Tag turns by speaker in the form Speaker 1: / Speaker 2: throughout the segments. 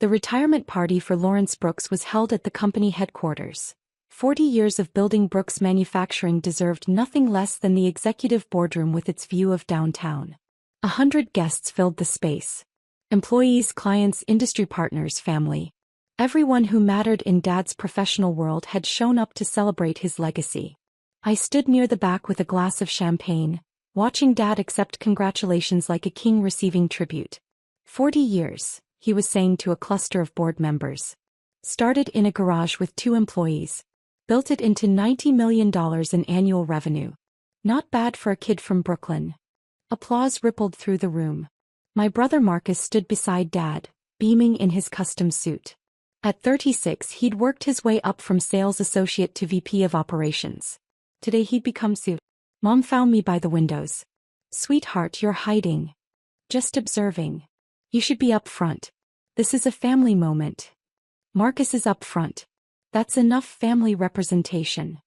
Speaker 1: The retirement party for Lawrence Brooks was held at the company headquarters. 40 years of building Brooks Manufacturing deserved nothing less than the executive boardroom with its view of downtown. 100 guests filled the space. Employees, clients, industry partners, family. Everyone who mattered in Dad's professional world had shown up to celebrate his legacy. I stood near the back with a glass of champagne, watching Dad accept congratulations like a king receiving tribute. 40 years, he was saying to a cluster of board members. Started in a garage with 2 employees. Built it into $90 million in annual revenue. Not bad for a kid from Brooklyn. Applause rippled through the room. My brother Marcus stood beside Dad, beaming in his custom suit. At 36, he'd worked his way up from sales associate to VP of operations. Today he'd become CEO. Mom found me by the windows. Sweetheart, you're hiding. Just observing. You should be up front. This is a family moment. Marcus is up front. That's enough family representation.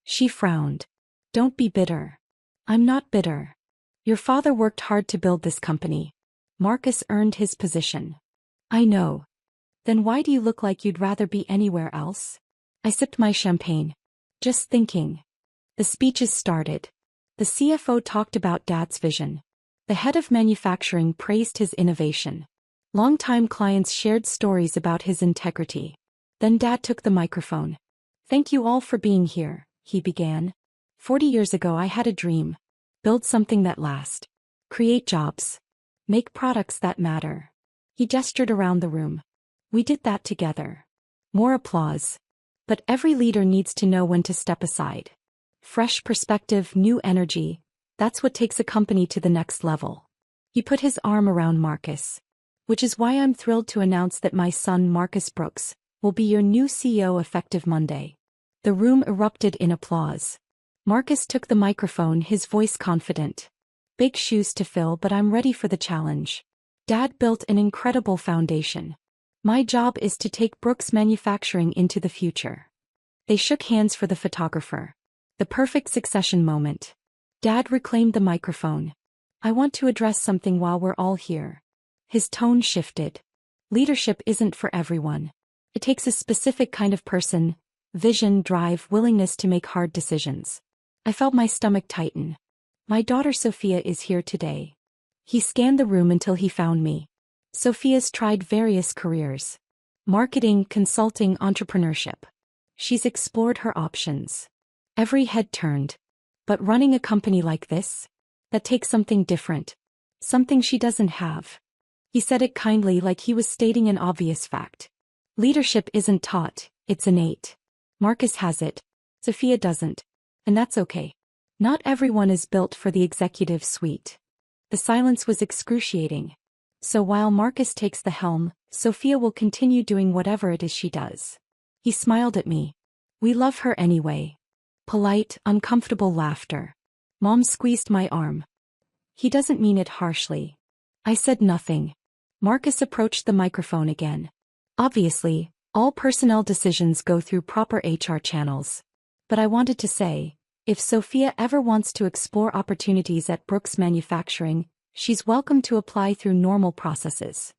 Speaker 1: She frowned. Don't be bitter. I'm not bitter. Your father worked hard to build this company. Marcus earned his position. I know. Then why do you look like you'd rather be anywhere else? I sipped my champagne. Just thinking. The speeches started. The CFO talked about Dad's vision. The head of manufacturing praised his innovation. Longtime clients shared stories about his integrity. Then Dad took the microphone. Thank you all for being here, he began. 40 years ago I had a dream. Build something that lasts. Create jobs. Make products that matter. He gestured around the room. We did that together. More applause. But every leader needs to know when to step aside. Fresh perspective, new energy. That's what takes a company to the next level. He put his arm around Marcus. Which is why I'm thrilled to announce that my son Marcus Brooks will be your new CEO effective Monday. The room erupted in applause. Marcus took the microphone, his voice confident. Big shoes to fill, but I'm ready for the challenge. Dad built an incredible foundation. My job is to take Brooks Manufacturing into the future. They shook hands for the photographer. The perfect succession moment. Dad reclaimed the microphone. I want to address something while we're all here. His tone shifted. Leadership isn't for everyone. It takes a specific kind of person, vision, drive, willingness to make hard decisions. I felt my stomach tighten. My daughter Sophia is here today. He scanned the room until he found me. Sophia's tried various careers. Marketing, consulting, entrepreneurship. She's explored her options. Every head turned. But running a company like this? That takes something different. Something she doesn't have. He said it kindly, like he was stating an obvious fact. Leadership isn't taught, it's innate. Marcus has it. Sophia doesn't. And that's okay. Not everyone is built for the executive suite. The silence was excruciating. So while Marcus takes the helm, Sophia will continue doing whatever it is she does. He smiled at me. We love her anyway. Polite, uncomfortable laughter. Mom squeezed my arm. He doesn't mean it harshly. I said nothing. Marcus approached the microphone again. Obviously, all personnel decisions go through proper HR channels. But I wanted to say, if Sophia ever wants to explore opportunities at Brooks Manufacturing, she's welcome to apply through normal processes.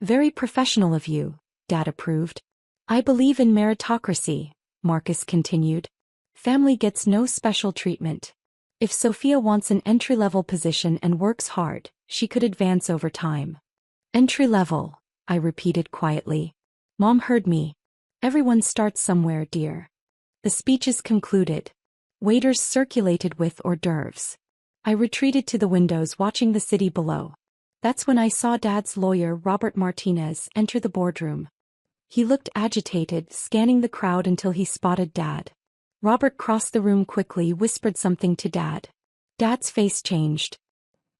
Speaker 1: Very professional of you, Dad approved. I believe in meritocracy, Marcus continued. Family gets no special treatment. If Sophia wants an entry-level position and works hard, she could advance over time. Entry-level, I repeated quietly. Mom heard me. Everyone starts somewhere, dear. The speeches concluded. Waiters circulated with hors d'oeuvres. I retreated to the windows watching the city below. That's when I saw Dad's lawyer, Robert Martinez, enter the boardroom. He looked agitated, scanning the crowd until he spotted Dad. Robert crossed the room quickly, whispered something to Dad. Dad's face changed.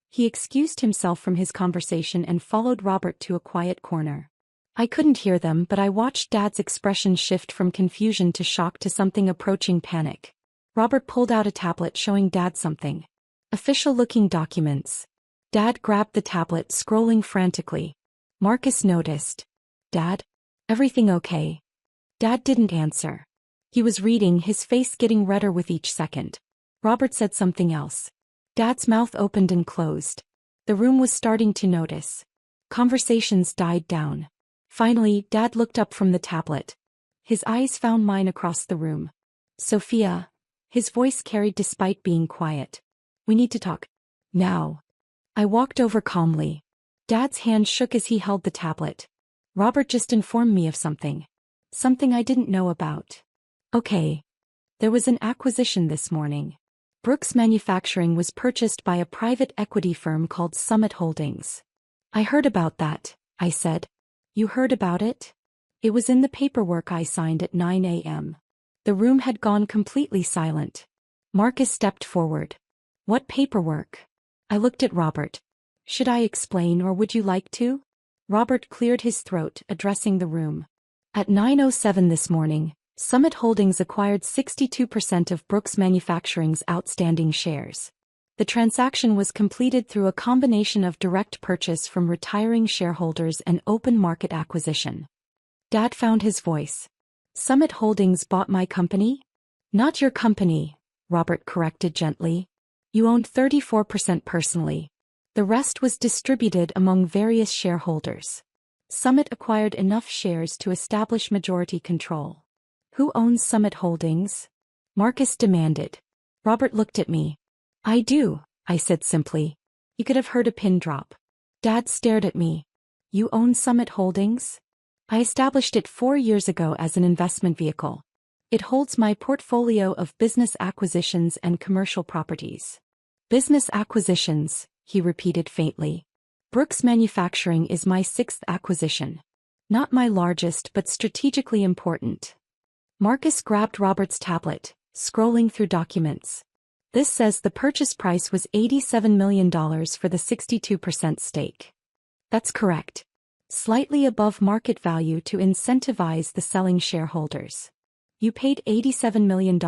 Speaker 1: He excused himself from his conversation and followed Robert to a quiet corner. I couldn't hear them, but I watched Dad's expression shift from confusion to shock to something approaching panic. Robert pulled out a tablet showing Dad something. Official-looking documents. Dad grabbed the tablet, scrolling frantically. Marcus noticed. Dad? Everything okay? Dad didn't answer. He was reading, his face getting redder with each second. Robert said something else. Dad's mouth opened and closed. The room was starting to notice. Conversations died down. Finally, Dad looked up from the tablet. His eyes found mine across the room. Sophia. His voice carried despite being quiet. We need to talk. Now. I walked over calmly. Dad's hand shook as he held the tablet. Robert just informed me of something. Something I didn't know about. Okay. There was an acquisition this morning. Brooks Manufacturing was purchased by a private equity firm called Summit Holdings. I heard about that, I said. You heard about it? It was in the paperwork I signed at 9 a.m. The room had gone completely silent. Marcus stepped forward. What paperwork? I looked at Robert. Should I explain or would you like to? Robert cleared his throat, addressing the room. At 9:07 this morning, Summit Holdings acquired 62% of Brooks Manufacturing's outstanding shares. The transaction was completed through a combination of direct purchase from retiring shareholders and open market acquisition. Dad found his voice. Summit Holdings bought my company? Not your company, Robert corrected gently. You owned 34% personally. The rest was distributed among various shareholders. Summit acquired enough shares to establish majority control. Who owns Summit Holdings? Marcus demanded. Robert looked at me. I do, I said simply. You could have heard a pin drop. Dad stared at me. You own Summit Holdings? I established it 4 years ago as an investment vehicle. It holds my portfolio of business acquisitions and commercial properties. Business acquisitions, he repeated faintly. Brooks Manufacturing is my 6th acquisition. Not my largest but strategically important. Marcus grabbed Robert's tablet, scrolling through documents. This says the purchase price was $87 million for the 62% stake. That's correct. Slightly above market value to incentivize the selling shareholders. You paid $87 million?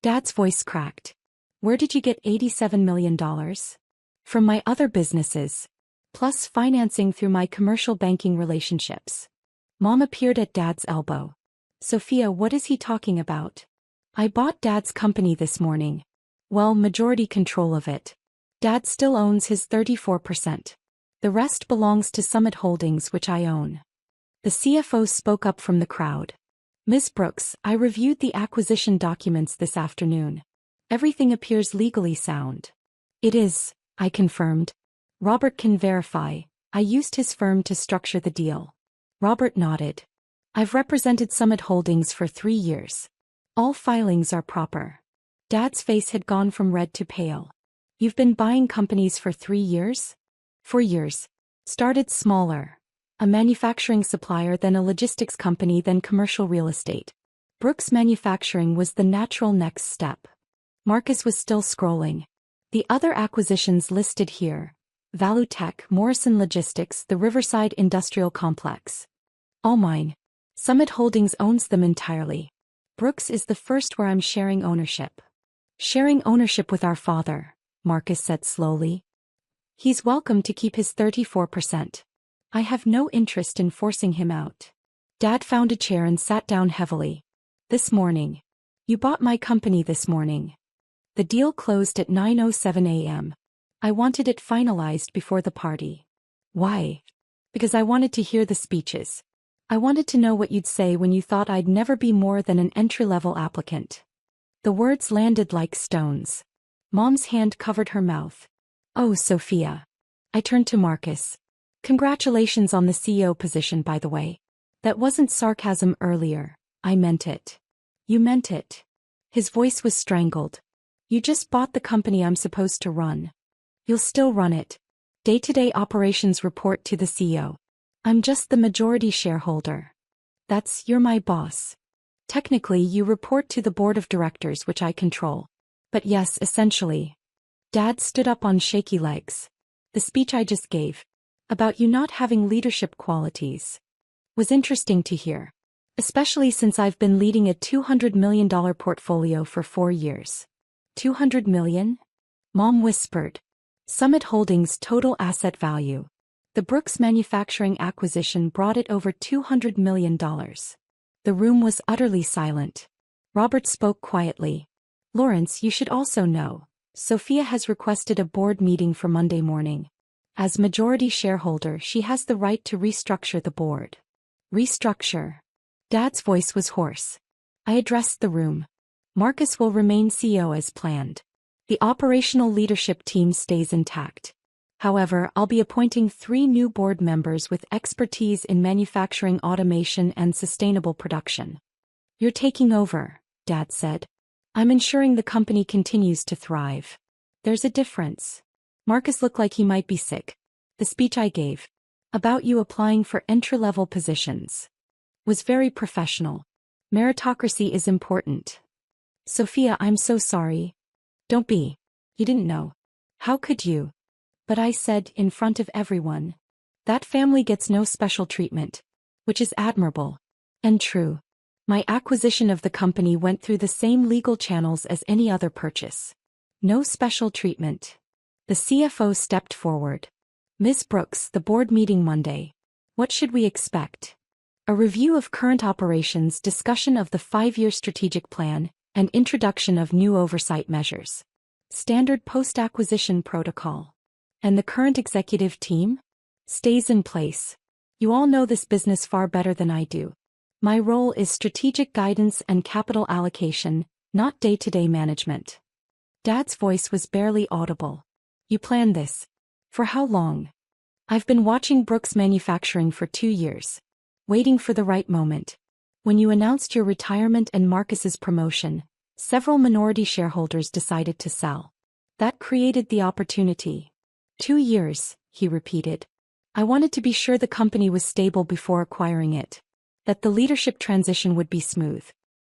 Speaker 1: Dad's voice cracked. Where did you get $87 million? From my other businesses. Plus financing through my commercial banking relationships. Mom appeared at Dad's elbow. Sophia, what is he talking about? I bought Dad's company this morning. Well, majority control of it. Dad still owns his 34%. The rest belongs to Summit Holdings, which I own. The CFO spoke up from the crowd. Ms. Brooks, I reviewed the acquisition documents this afternoon. Everything appears legally sound. It is, I confirmed. Robert can verify. I used his firm to structure the deal. Robert nodded. I've represented Summit Holdings for 3 years. All filings are proper. Dad's face had gone from red to pale. You've been buying companies for 3 years? 4 years. Started smaller. A manufacturing supplier, then a logistics company, then commercial real estate. Brooks Manufacturing was the natural next step. Marcus was still scrolling. The other acquisitions listed here. Valutech, Morrison Logistics, the Riverside Industrial Complex. All mine. Summit Holdings owns them entirely. Brooks is the first where I'm sharing ownership. Sharing ownership with our father, Marcus said slowly. He's welcome to keep his 34%. I have no interest in forcing him out. Dad found a chair and sat down heavily. This morning. You bought my company this morning. The deal closed at 9:07 a.m. I wanted it finalized before the party. Why? Because I wanted to hear the speeches. I wanted to know what you'd say when you thought I'd never be more than an entry-level applicant. The words landed like stones. Mom's hand covered her mouth. Oh, Sophia. I turned to Marcus. Congratulations on the CEO position, by the way. That wasn't sarcasm earlier. I meant it. You meant it. His voice was strangled. You just bought the company I'm supposed to run. You'll still run it. Day-to-day operations report to the CEO. I'm just the majority shareholder. You're my boss. Technically, you report to the board of directors, which I control. But yes, essentially. Dad stood up on shaky legs. The speech I just gave, about you not having leadership qualities, was interesting to hear. Especially since I've been leading a $200 million portfolio for 4 years. $200 million? Mom whispered. Summit Holdings' total asset value. The Brooks Manufacturing acquisition brought it over $200 million. The room was utterly silent. Robert spoke quietly. Lawrence, you should also know. Sophia has requested a board meeting for Monday morning. As majority shareholder, she has the right to restructure the board. Restructure. Dad's voice was hoarse. I addressed the room. Marcus will remain CEO as planned. The operational leadership team stays intact. However, I'll be appointing 3 new board members with expertise in manufacturing automation and sustainable production. You're taking over, Dad said. I'm ensuring the company continues to thrive. There's a difference. Marcus looked like he might be sick. The speech I gave about you applying for entry-level positions was very professional. Meritocracy is important. Sophia, I'm so sorry. Don't be. You didn't know. How could you? But I said in front of everyone. That family gets no special treatment. Which is admirable. And true. My acquisition of the company went through the same legal channels as any other purchase. No special treatment. The CFO stepped forward. Ms. Brooks, the board meeting Monday. What should we expect? A review of current operations, discussion of the 5-year strategic plan, and introduction of new oversight measures. Standard post-acquisition protocol. And the current executive team? Stays in place. You all know this business far better than I do. My role is strategic guidance and capital allocation, not day-to-day management. Dad's voice was barely audible. You planned this. For how long? I've been watching Brooks Manufacturing for 2 years. Waiting for the right moment. When you announced your retirement and Marcus's promotion, several minority shareholders decided to sell. That created the opportunity. 2 years, he repeated. I wanted to be sure the company was stable before acquiring it. That the leadership transition would be smooth.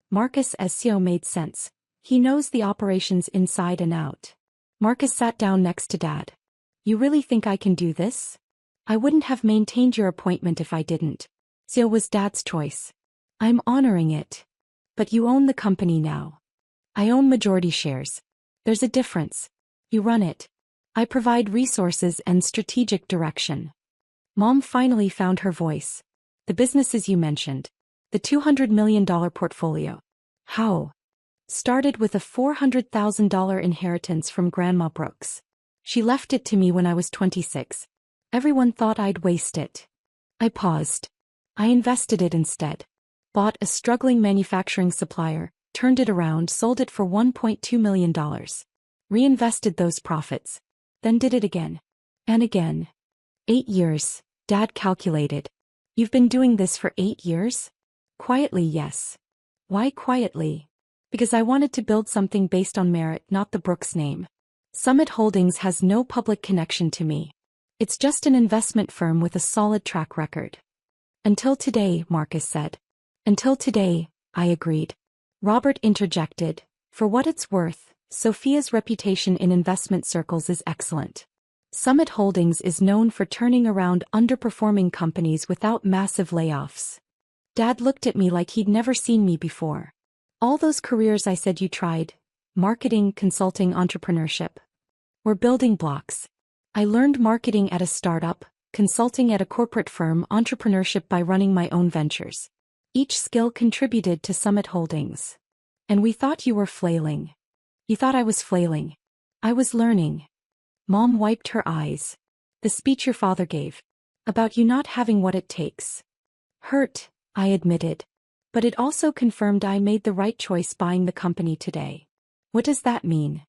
Speaker 1: Marcus as CEO made sense. He knows the operations inside and out. Marcus sat down next to Dad. You really think I can do this? I wouldn't have maintained your appointment if I didn't. CEO was Dad's choice. I'm honoring it. But you own the company now. I own majority shares. There's a difference. You run it. I provide resources and strategic direction. Mom finally found her voice. The businesses you mentioned. The $200 million portfolio. How? Started with a $400,000 inheritance from Grandma Brooks. She left it to me when I was 26. Everyone thought I'd waste it. I paused. I invested it instead. Bought a struggling manufacturing supplier, turned it around, sold it for $1.2 million. Reinvested those profits. Then did it again. And again. 8 years, Dad calculated. You've been doing this for 8 years? Quietly, yes. Why quietly? Because I wanted to build something based on merit, not the Brooks name. Summit Holdings has no public connection to me. It's just an investment firm with a solid track record. Until today, Marcus said. Until today, I agreed. Robert interjected. For what it's worth, Sophia's reputation in investment circles is excellent. Summit Holdings is known for turning around underperforming companies without massive layoffs. Dad looked at me like he'd never seen me before. All those careers I said you tried, marketing, consulting, entrepreneurship, were building blocks. I learned marketing at a startup, consulting at a corporate firm, entrepreneurship by running my own ventures. Each skill contributed to Summit Holdings. And we thought you were flailing. You thought I was flailing. I was learning. Mom wiped her eyes. The speech your father gave. About you not having what it takes. Hurt, I admitted. But it also confirmed I made the right choice buying the company today. What does that mean?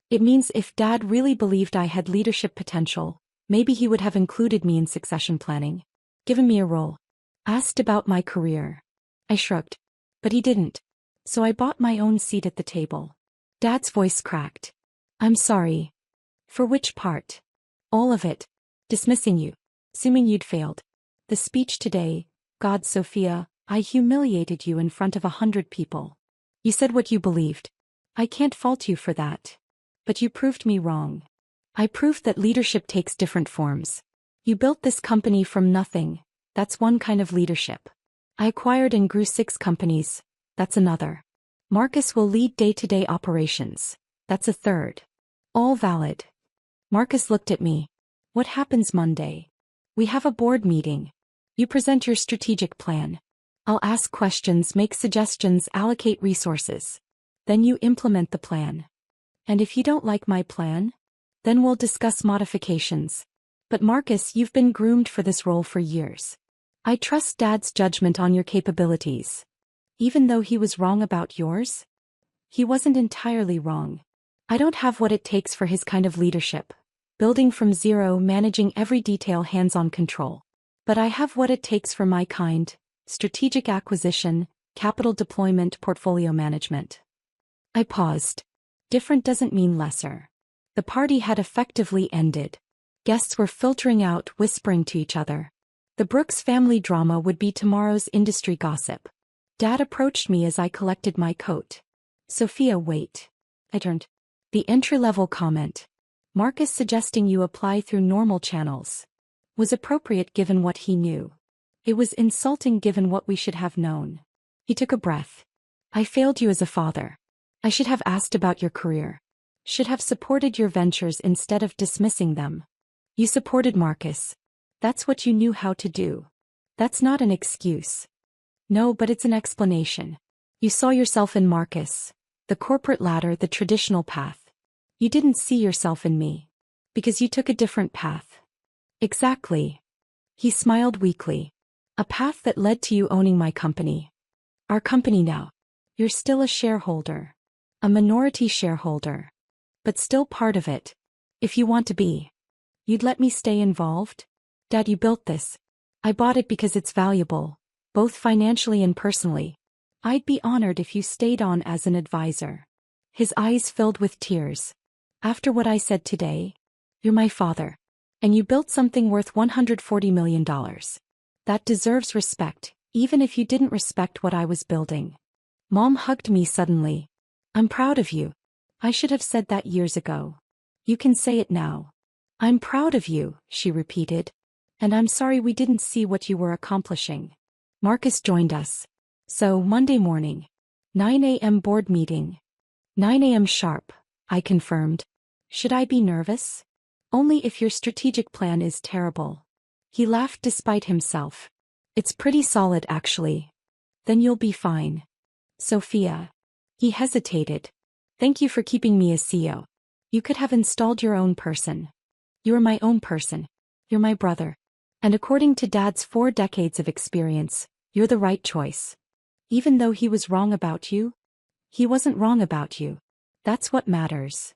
Speaker 1: It means if Dad really believed I had leadership potential, maybe he would have included me in succession planning. Given me a role. Asked about my career. I shrugged. But he didn't. So I bought my own seat at the table. Dad's voice cracked. I'm sorry. For which part? All of it. Dismissing you. Assuming you'd failed. The speech today, God, Sophia, I humiliated you in front of 100 people. You said what you believed. I can't fault you for that. But you proved me wrong. I proved that leadership takes different forms. You built this company from nothing. That's one kind of leadership. I acquired and grew 6 companies. That's another. Marcus will lead day-to-day operations. That's a third. All valid. Marcus looked at me. What happens Monday? We have a board meeting. You present your strategic plan. I'll ask questions, make suggestions, allocate resources. Then you implement the plan. And if you don't like my plan, then we'll discuss modifications. But Marcus, you've been groomed for this role for years. I trust Dad's judgment on your capabilities. Even though he was wrong about yours? He wasn't entirely wrong. I don't have what it takes for his kind of leadership. Building from zero, managing every detail, hands-on control. But I have what it takes for my kind: strategic acquisition, capital deployment, portfolio management. I paused. Different doesn't mean lesser. The party had effectively ended. Guests were filtering out, whispering to each other. The Brooks family drama would be tomorrow's industry gossip. Dad approached me as I collected my coat. Sophia, wait. I turned. The entry-level comment. Marcus suggesting you apply through normal channels was appropriate given what he knew. It was insulting given what we should have known. He took a breath. I failed you as a father. I should have asked about your career. Should have supported your ventures instead of dismissing them. You supported Marcus. That's what you knew how to do. That's not an excuse. No, but it's an explanation. You saw yourself in Marcus. The corporate ladder, the traditional path. You didn't see yourself in me. Because you took a different path. Exactly. He smiled weakly. A path that led to you owning my company. Our company now. You're still a shareholder. A minority shareholder. But still part of it. If you want to be. You'd let me stay involved? Dad, you built this. I bought it because it's valuable. Both financially and personally. I'd be honored if you stayed on as an advisor. His eyes filled with tears. After what I said today? You're my father. And you built something worth $140 million. That deserves respect, even if you didn't respect what I was building. Mom hugged me suddenly. I'm proud of you. I should have said that years ago. You can say it now. I'm proud of you, she repeated. And I'm sorry we didn't see what you were accomplishing. Marcus joined us. So, Monday morning. 9 a.m. board meeting. 9 a.m. sharp, I confirmed. Should I be nervous? Only if your strategic plan is terrible. He laughed despite himself. It's pretty solid, actually. Then you'll be fine. Sophia. He hesitated. Thank you for keeping me as CEO. You could have installed your own person. You're my own person. You're my brother. And according to Dad's 4 decades of experience, you're the right choice. Even though he was wrong about you? He wasn't wrong about you. That's what matters.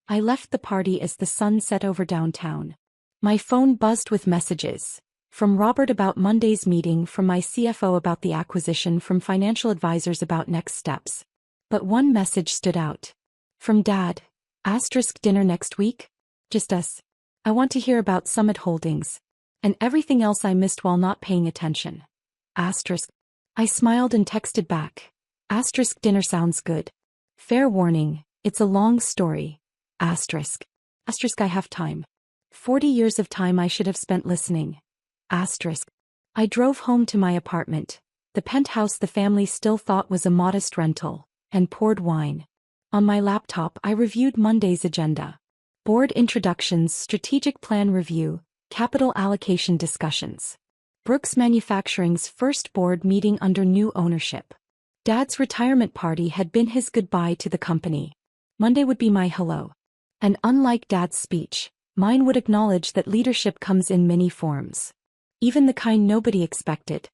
Speaker 1: I left the party as the sun set over downtown. My phone buzzed with messages. From Robert about Monday's meeting, from my CFO about the acquisition, from financial advisors about next steps. But one message stood out. From Dad. * dinner next week? Just us. I want to hear about Summit Holdings. And everything else I missed while not paying attention. *. I smiled and texted back. * dinner sounds good. Fair warning, it's a long story. *. I have time. 40 years of time I should have spent listening. *. I drove home to my apartment, the penthouse the family still thought was a modest rental, and poured wine. On my laptop I reviewed Monday's agenda. Board introductions, strategic plan review, capital allocation discussions. Brooks Manufacturing's first board meeting under new ownership. Dad's retirement party had been his goodbye to the company. Monday would be my hello. And unlike Dad's speech, mine would acknowledge that leadership comes in many forms. Even the kind nobody expected.